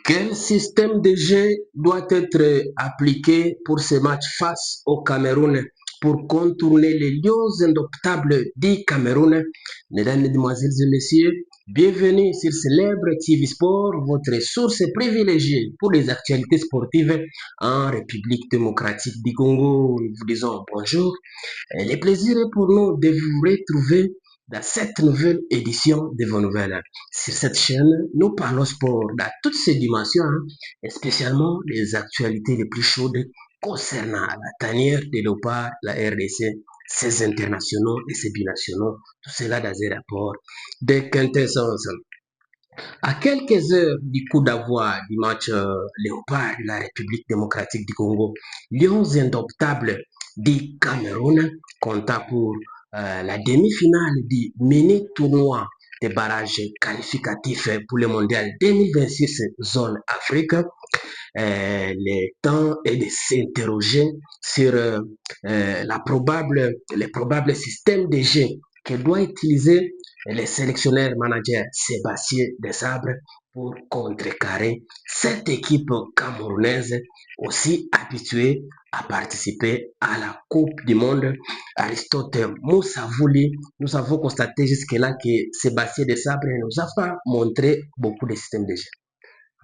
Quel système de jeu doit être appliqué pour ce match face au Cameroun pour contourner les lions indoptables du Cameroun? Mesdames, Mesdemoiselles et Messieurs, bienvenue sur Célèbre TV Sport, votre source privilégiée pour les actualités sportives en République démocratique du Congo. Nous vous disons bonjour. Le plaisir est pour nous de vous retrouver dans cette nouvelle édition de vos nouvelles. Sur cette chaîne, nous parlons sport dans toutes ses dimensions, et spécialement les actualités les plus chaudes concernant la tanière de léopard, la RDC, ses internationaux et ses binationaux, tout cela dans un rapport de quintessence. À quelques heures du coup d'avoir du match Léopard de la République démocratique du Congo, Lions indoptables du Cameroun compta pour la demi-finale du mini tournoi des barrages qualificatifs pour le mondial 2026 zone Afrique. Le temps est de s'interroger sur les probables systèmes de jeu que doit utiliser le sélectionneur manager Sébastien Desabre pour contrecarrer cette équipe camerounaise aussi habituée à participer à la Coupe du Monde. Aristote Moussavouli, nous avons constaté jusque-là que Sébastien Desabre ne nous a pas montré beaucoup de systèmes de jeu.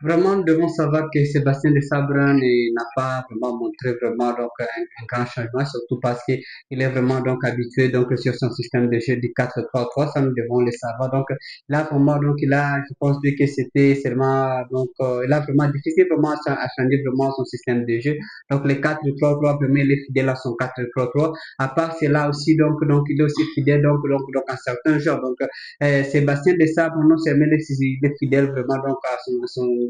Vraiment, nous devons savoir que Sébastien de Sabre n'a pas vraiment montré vraiment un grand changement, surtout parce qu'il est vraiment donc habitué donc sur son système de jeu du 4-3-3, ça nous devons le savoir. Donc là vraiment donc je pense que c'était seulement il a vraiment difficile vraiment à changer vraiment son système de jeu. Donc les 4-3-3 vraiment il est fidèle à son 4-3-3. À part cela aussi donc il est aussi fidèle donc à certains joueurs. Donc Sébastien de Sabre non seulement il est fidèle vraiment donc à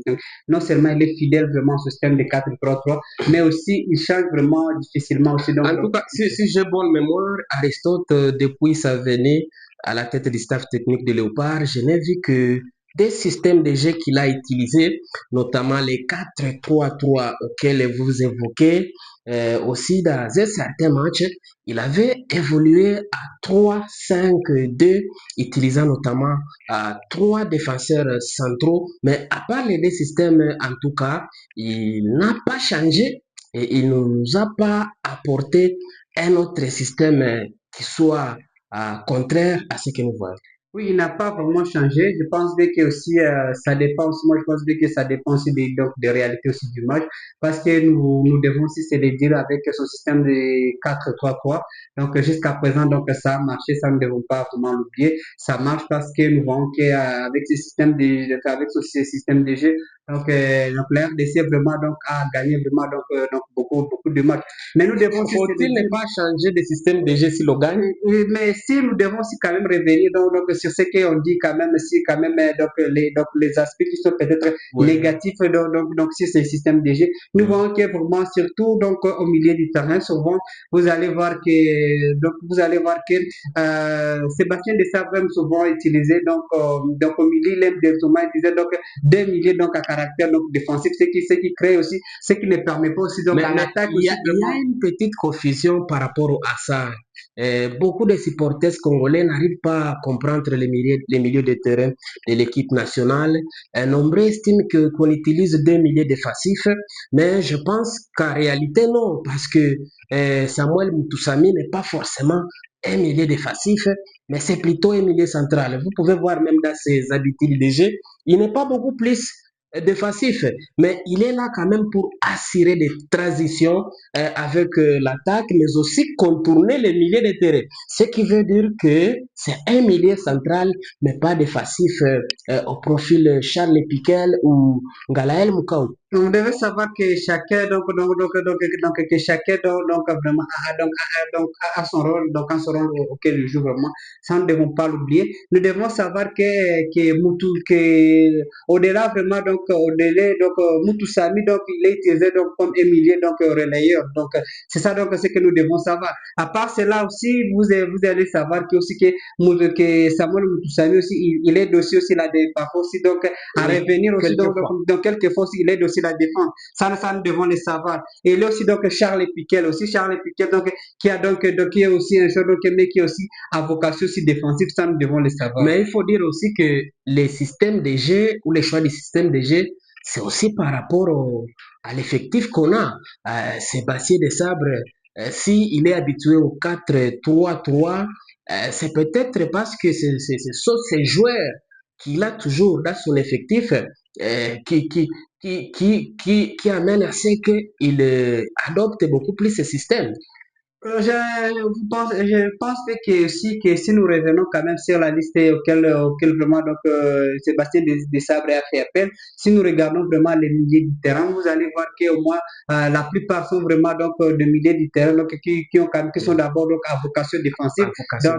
donc, non seulement il est fidèle vraiment au système de 4-3-3, mais aussi il change vraiment difficilement aussi. En tout cas, si j'ai bonne mémoire, Aristote, depuis sa venue à la tête du staff technique de Léopard, je n'ai vu que des systèmes de jeu qu'il a utilisés, notamment les 4-3-3 auxquels vous évoquez. Aussi, dans un certain match, il avait évolué à 3-5-2, utilisant notamment trois défenseurs centraux. Mais à part les deux systèmes, en tout cas, il n'a pas changé et il ne nous a pas apporté un autre système qui soit contraire à ce que nous voyons. Oui, il n'a pas vraiment changé. Je pense bien que aussi ça dépend aussi, moi je pense bien que ça dépend aussi donc, des réalités aussi du match parce que nous devons aussi se le dire avec son système de 4-3-3. Donc jusqu'à présent donc ça a marché, ça nous ne devons pas vraiment l'oublier. Ça marche parce que nous voyons qu'avec ce système avec ce système de jeu donc la RDC vraiment donc a gagné vraiment donc beaucoup de matchs. Mais nous devons aussi se le Faut-il ne dire. pas changer de système de jeu si l'on gagne? Mais si nous devons aussi quand même revenir donc sur ce qu'on dit quand même, si quand même donc les aspects qui sont peut-être Oui. négatifs donc sur ce système de jeu, nous Mm. voyons que vraiment surtout donc au milieu du terrain, souvent vous allez voir que Sébastien Dessart même souvent utilisé donc au milieu, il aime souvent utiliser donc des milieux donc à caractère donc défensif, ce qui crée aussi, ce qui ne permet pas aussi donc en Mais attaque aussi il y a vraiment. une petite confusion par rapport à ça. Beaucoup de supporters congolais n'arrivent pas à comprendre les milieux de terrain de l'équipe nationale. Nombreux estiment qu'on utilise deux milieux défensifs, mais je pense qu'en réalité, non, parce que Samuel Mutusami n'est pas forcément un milieu défensif, mais c'est plutôt un milieu central. Vous pouvez voir même dans ses habitudes de jeu, il n'est pas beaucoup plus défensif, mais il est là quand même pour assurer des transitions avec l'attaque, mais aussi contourner les milieux de terrain. Ce qui veut dire que c'est un milieu central, mais pas défensif au profil Charles Piquel ou Galaël Moukau. On devait savoir que chacun que chacun vraiment a son rôle a son rôle auquel il joue vraiment. Ça nous ne devons pas l'oublier. Nous devons savoir que Moutou que au-delà vraiment au-delà Moutou Sami donc il est utilisé donc comme un milieu relayeur. Donc c'est ça donc ce que nous devons savoir. À part cela aussi vous allez savoir que aussi que Samuel Moutou Sami aussi il aide aussi la parfois aussi donc à Oui, revenir aussi quelquefois. dans quelques fois il aide aussi la défense. Ça nous devons le savoir. Et il y a aussi donc Charles Piquel aussi, Charles Piquel donc qui est aussi un joueur mais qui est aussi à vocation aussi défensive, ça nous devons le savoir. Mais il faut dire aussi que les systèmes de jeu ou les choix du système de jeu c'est aussi par rapport à l'effectif qu'on a. Sébastien Desabre, s'il est habitué au 4-3-3, c'est peut-être parce que ce sont ces joueurs qu'il a toujours dans son effectif qui, qui, qui amène à ce qu'il adopte beaucoup plus ce système. Je pense que aussi que si nous revenons quand même sur la liste auquel vraiment donc Sébastien Desabre a fait appel, si nous regardons vraiment les milieux du terrain, vous allez voir qu'au moins la plupart sont vraiment donc de milieux du terrain donc qui ont qui sont d'abord donc à vocation défensive.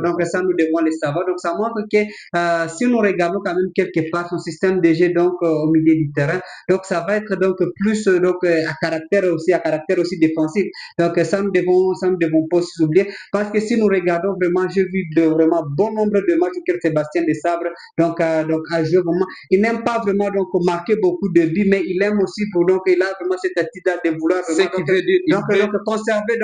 Donc ça nous devons le savoir. Donc ça montre que si nous regardons quand même quelque part son système de jeu donc au milieu du terrain, donc ça va être donc plus donc à caractère aussi défensif. Donc ça nous devons pas s'oublier parce que si nous regardons vraiment, j'ai vu de vraiment bon nombre de matchs auxquels Sébastien Desabre donc a joué vraiment. Il n'aime pas vraiment donc marquer beaucoup de buts, mais il aime aussi pour donc il a vraiment cette attitude de vouloir vraiment conserver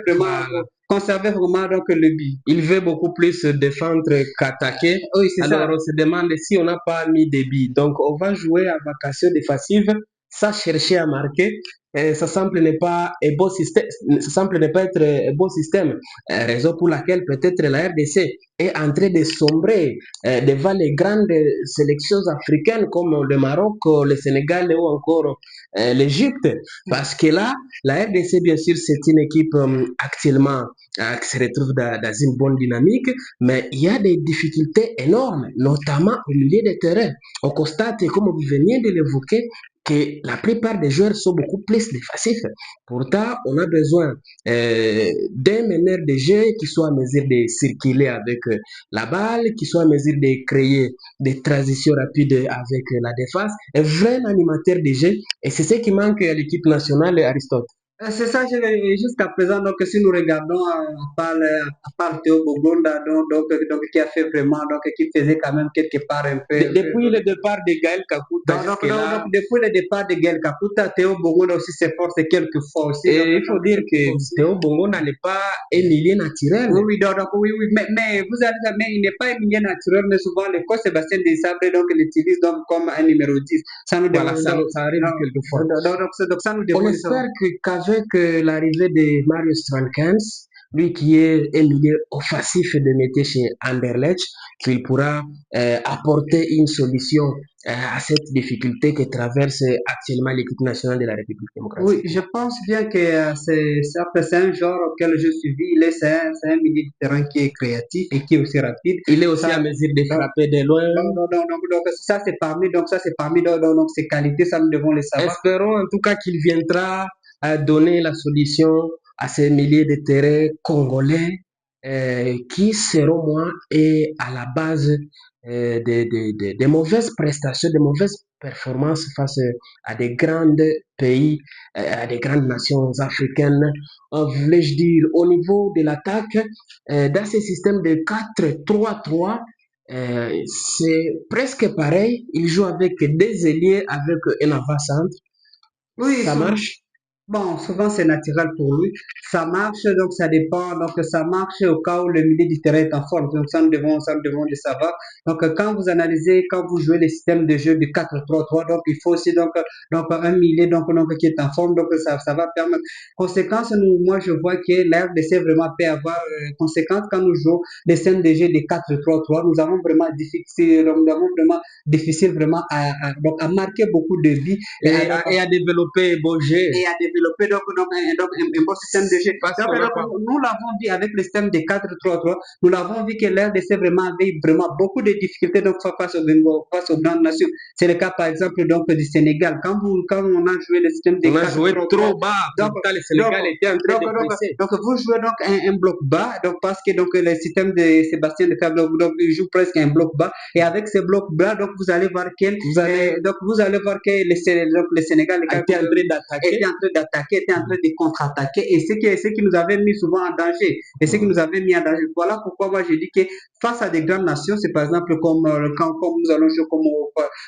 vraiment Voilà. conserver vraiment donc le but. Il veut beaucoup plus défendre qu'attaquer. Oui, c'est ça. Alors, on se demande si on n'a pas mis des billes. Donc, on va jouer à vacation défensive sans chercher à marquer. Ça semble ne pas un bon système, ça semble ne pas être un bon système. Raison pour laquelle peut-être la RDC est en train de sombrer devant les grandes sélections africaines comme le Maroc, le Sénégal ou encore l'Égypte. Parce que là, la RDC, bien sûr, c'est une équipe actuellement qui se retrouve dans une bonne dynamique, mais il y a des difficultés énormes, notamment au milieu de terrain. On constate, comme vous veniez de l'évoquer, que la plupart des joueurs sont beaucoup plus défensifs. Pourtant, on a besoin d'un meneur de jeu qui soit en mesure de circuler avec la balle, qui soit en mesure de créer des transitions rapides avec la défense, un vrai animateur de jeu. Et c'est ce qui manque à l'équipe nationale, Aristote. C'est ça, jusqu'à présent, donc, si nous regardons à part Théo Bogonda, donc, qui a fait vraiment, donc, qui faisait quand même quelque part un peu. Depuis le départ de Gaël Kakuta Donc, depuis le départ de Gaël Kakuta, Théo Bogonda aussi s'efforce quelquefois aussi. Et il faut dire que Théo Bogonda n'est pas un milieu naturel. Oui, oui, mais vous allez dire, mais il n'est pas un milieu naturel, mais souvent le coach Sébastien Desabre donc l'utilise donc comme un numéro 10. Ça nous Voilà, devons, ça arrive quelquefois. donc, ça nous On devons le savoir. espère qu'avec l'arrivée de Marius Strankens, lui qui est un milieu offensif de métier chez Anderlecht, qu'il pourra apporter une solution à cette difficulté que traverse actuellement l'équipe nationale de la République Oui, démocratique. je pense bien que c'est un genre auquel je suis vu. C'est un milieu de terrain qui est créatif et qui est aussi rapide. Il est aussi à Ça, mesure de donc, frapper de loin. donc, ça c'est parmi donc, ses qualités, ça nous devons le savoir. Espérons en tout cas qu'il viendra donner la solution à ces milliers de terrains congolais qui, selon moi, est à la base des mauvaises prestations, des mauvaises performances face à des grands pays, à des grandes nations africaines. Voulais-je dire, au niveau de l'attaque, dans ce système de 4-3-3, c'est presque pareil. Il joue avec des ailiers, avec un avant-centre. Oui, Ça marche. bon, souvent c'est naturel pour lui. Ça marche, donc ça dépend. Donc ça marche au cas où le milieu du terrain est en forme. Donc ça nous devons le savoir. Donc quand vous analysez, quand vous jouez le système de jeu de 4-3-3, donc il faut aussi donc un milieu qui est en forme. Donc ça va permettre. Conséquence, moi je vois que la RDC vraiment peut avoir conséquence quand nous jouons le système de jeu de 4-3-3. Nous avons vraiment difficile vraiment donc à marquer beaucoup de buts Et à développer beau jeu. et à développer un bon système de jeu. Parce Donc, qu'on n'a pas. nous l'avons vu avec le système de 4-3-3, nous l'avons vu que l'RDC vraiment avait vraiment beaucoup de difficultés donc, face aux grandes nations. C'est le cas par exemple donc, du Sénégal. Quand on a joué le système de On a joué 4-3-3, trop bas. donc, Pourtant, le Sénégal était en train de presser. donc, vous jouez donc un bloc bas, donc parce que donc le système de Sébastien de Fable, donc il joue presque un bloc bas, et avec ce bloc bas, donc vous allez voir que le Sénégal était en train d'attaquer. était en train d'attaquer, était en train de contre-attaquer et ce qui nous avait mis souvent en danger et ce qui nous avait mis en danger. Voilà pourquoi moi je dis que face à des grandes nations, c'est par exemple comme nous allons jouer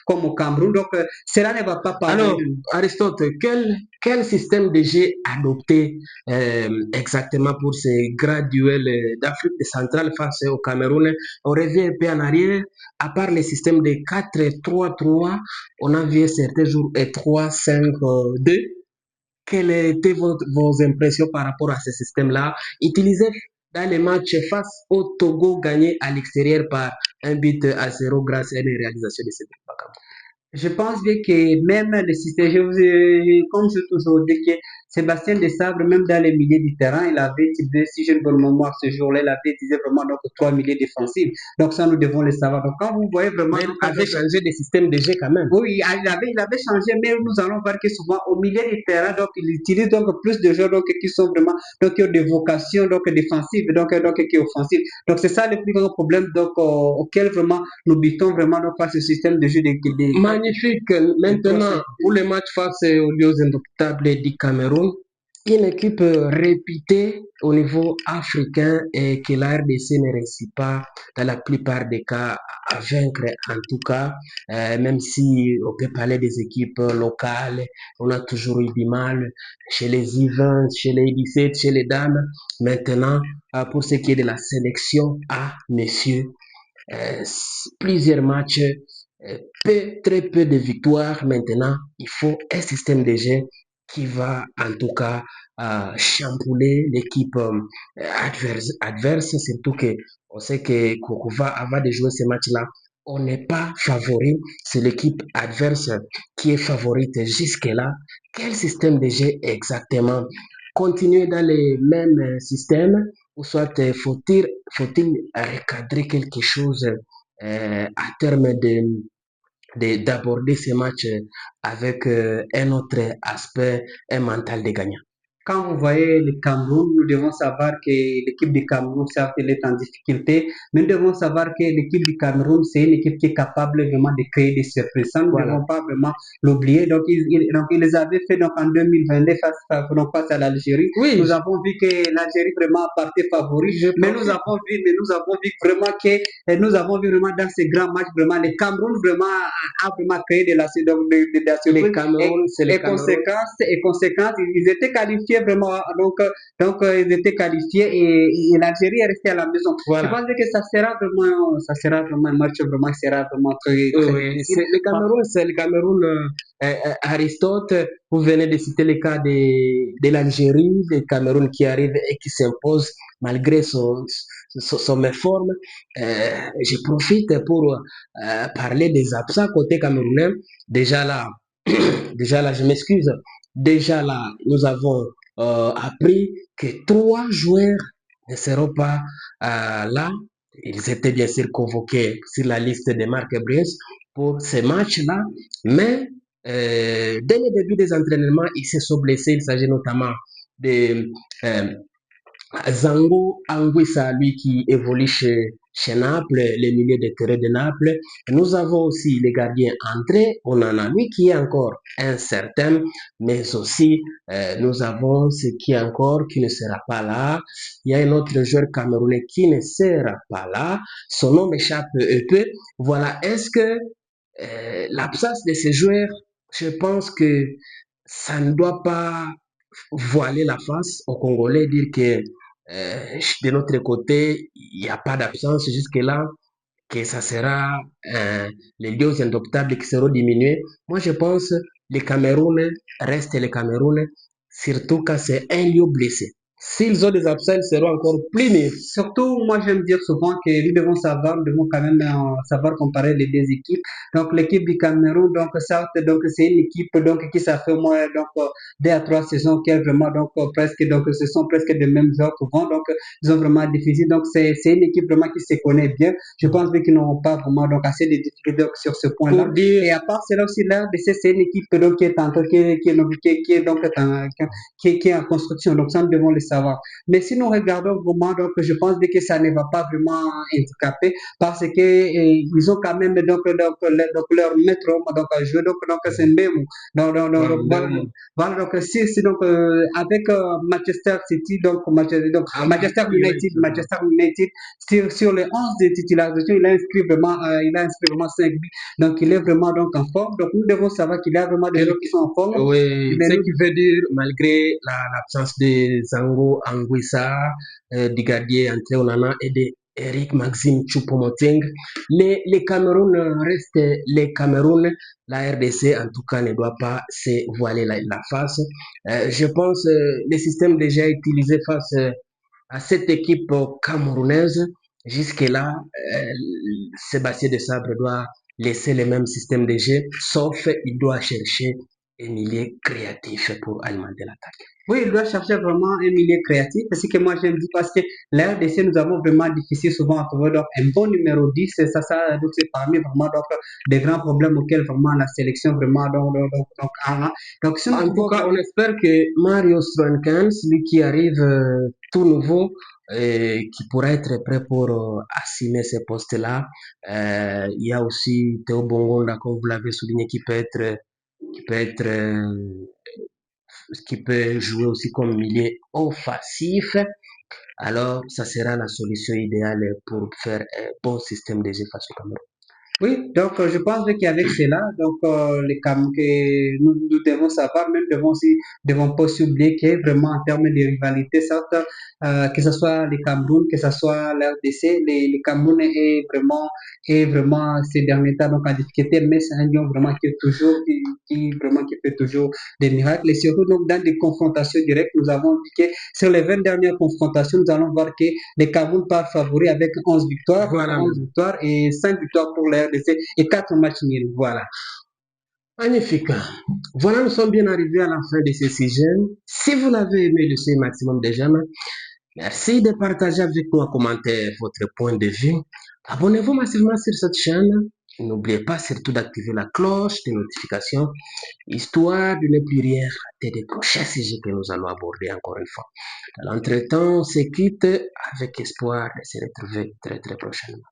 comme au Cameroun, donc cela ne va pas pardonner. Alors, Aristote, quel système de jeu adopter exactement pour ces grands duels d'Afrique centrale face au Cameroun? On revient un peu en arrière, à part le système de 4-3-3, on a vu certains jours 3-5-2. Quelles étaient vos impressions par rapport à ce système-là? Utilisé dans les matchs face au Togo gagné à l'extérieur par 1-0 grâce à une réalisation de Cédric Bakambu. Je pense bien que même le système, comme je toujours dis que Sébastien Desabre, même dans les milieux du terrain, il avait utilisé, si je ne bonne mémoire, ce jour-là, il avait utilisé vraiment donc trois milieux défensifs. Donc ça, nous devons le savoir. Donc quand vous voyez vraiment, Mais il donc, avait changé de système de jeu quand même. oui, il avait changé, mais nous allons voir que souvent au milieu du terrain, donc il utilise donc plus de joueurs donc, qui sont vraiment donc qui ont des vocations donc défensives, donc qui sont offensives. Donc c'est ça le plus grand problème donc auquel vraiment nous butons vraiment donc face au système de jeu Magnifique. Maintenant, pour le match face aux Lions indoptables du Cameroun, une équipe réputée au niveau africain et que la RDC ne réussit pas dans la plupart des cas à vaincre, en tout cas, même si on peut parler des équipes locales, on a toujours eu du mal chez les U20, chez les U17, chez les dames. Maintenant, pour ce qui est de la sélection à messieurs, euh, plusieurs matchs, très peu de victoires. Maintenant, il faut un système de jeu qui va en tout cas chambouler l'équipe adverse, surtout que on sait que Kokova, avant de jouer ce match-là, on n'est pas favori, c'est l'équipe adverse qui est favorite jusque-là. Quel système de jeu exactement? Continuer dans les mêmes systèmes ou soit faut-il recadrer quelque chose à terme d'aborder ces matchs avec un autre aspect, un mental de gagnant. Quand vous voyez le Cameroun, nous devons savoir que l'équipe du Cameroun, certes, elle est en difficulté, mais nous devons savoir que l'équipe du Cameroun, c'est une équipe qui est capable vraiment de créer des surprises. Ça, nous ne Voilà. devons pas vraiment l'oublier. Donc, donc, ils les avaient fait donc, en 2022 face à l'Algérie. Oui, Nous avons vu que l'Algérie vraiment partait favori, mais nous avons vu vraiment que nous avons vu vraiment dans ces grands matchs, vraiment, le Cameroun vraiment a vraiment créé de la surprise. le Cameroun, c'est le Cameroun. Conséquence, ils étaient qualifiés vraiment, ils étaient qualifiés et l'Algérie est restée à la maison. Je Voilà. pense que ça sera vraiment un match vraiment, qui sera vraiment très, très Oui, difficile. c'est le Cameroun. Aristote, vous venez de citer le cas de l'Algérie, le Cameroun qui arrive et qui s'impose malgré son méforme. Je profite pour parler des absents côté camerounais. Déjà là, déjà là, je m'excuse. Déjà là, nous avons appris que trois joueurs ne seront pas là. Ils étaient bien sûr convoqués sur la liste de Marc Briens pour ces matchs-là, mais dès le début des entraînements, ils se sont blessés. Il s'agit notamment de euh, Zango Anguissa, lui qui évolue chez Naples, les milieux de terrain de Naples. Nous avons aussi le gardien André Onana, lui qui est encore incertain, mais aussi nous avons ce qui est encore qui ne sera pas là. Il y a un autre joueur camerounais qui ne sera pas là. Son nom m'échappe un peu. Voilà, est-ce que l'absence de ces joueurs, je pense que ça ne doit pas voiler la face aux Congolais, dire que de notre côté, il n'y a pas d'absence jusque-là, que ça sera les lieux indoptables qui seront diminués. Moi, je pense les Camerounais restent les Camerounais, surtout quand c'est un lieu blessé. S'ils ont des absents, ils seront encore plus mieux. Surtout, moi, j'aime dire souvent que nous devons quand même savoir comparer les deux équipes. Donc, l'équipe du Cameroun, donc, certes, donc, c'est une équipe, donc, qui ça fait au moins, donc, 2 à 3 saisons qui est vraiment, donc, presque, donc, ce sont presque les mêmes joueurs souvent, donc, ils ont vraiment difficile. Donc, c'est une équipe vraiment qui se connaît bien. Je pense qu'ils n'auront pas vraiment, donc, assez de difficultés donc, sur ce point-là. Pour dire, Et à part cela aussi, l'RDC, c'est une équipe, donc, qui est en, qui est, donc, qui est, donc, qui est en construction. Donc, ça, nous devons le savoir. Mais si nous regardons vraiment, donc je pense que ça ne va pas vraiment handicaper parce que ils ont quand même donc leur maître donc à jouer donc c'est Mbemu. Voilà, voilà donc si donc avec Manchester City donc Manchester United sur les 11 de titularisation il a inscrit vraiment 5 buts. Donc il est vraiment donc en forme. Donc nous devons savoir qu'il y a vraiment des gens qui sont en forme. Oui, Mais ce nous qui veut dire, malgré l'absence de Zango Anguissa, du gardien André Onana et de Eric Maxime Choupo-Moting, les Cameroun restent les Cameroun. La RDC, en tout cas, ne doit pas se voiler la face. Je pense le système déjà utilisé face à cette équipe camerounaise, jusque-là, Sébastien de Sabre doit laisser le même système de jeu, sauf il doit chercher un milieu créatif pour alimenter l'attaque. Oui, il doit chercher vraiment un milieu créatif. C'est ce que moi j'aime dire parce que la RDC, nous avons vraiment difficile souvent à trouver donc, un bon numéro 10. Donc c'est parmi vraiment donc, des grands problèmes auxquels vraiment la sélection vraiment a, hein. Donc si nous En tout pouvons cas, on espère que Mario Stronkans, lui qui arrive tout nouveau, qui pourra être prêt pour assumer ce poste-là. Il y a aussi Théo Bongonda, comme vous l'avez souligné, qui peut être, qui peut jouer aussi comme milieu offensif. Alors, ça sera la solution idéale pour faire un bon système de jeu face au Cameroun. oui, donc je pense qu'avec cela, donc que nous devons savoir, même devons pas aussi oublier que vraiment en termes de rivalité, certes, que ce soit les Cameroun, que ce soit l'RDC, les Cameroun est vraiment ces derniers temps donc en difficulté, mais c'est un lion vraiment qui fait toujours des miracles. Et surtout donc dans des confrontations directes, nous avons dit que sur les 20 dernières confrontations, nous allons voir que les Cameroun partent favoris avec Voilà. 11 victoires et 5 victoires pour la RDC et 4 matchs nuls. Voilà. Magnifique. Voilà, nous sommes bien arrivés à la fin de ce sujet. Si vous l'avez aimé, laissez un maximum de j'aime. Merci de partager avec nous en commentaire votre point de vue. Abonnez-vous massivement sur cette chaîne. N'oubliez pas surtout d'activer la cloche de notification, histoire de ne plus rien rater des prochains sujets que nous allons aborder encore une fois. Dans l'entretemps, on se quitte avec espoir de se retrouver très très prochainement.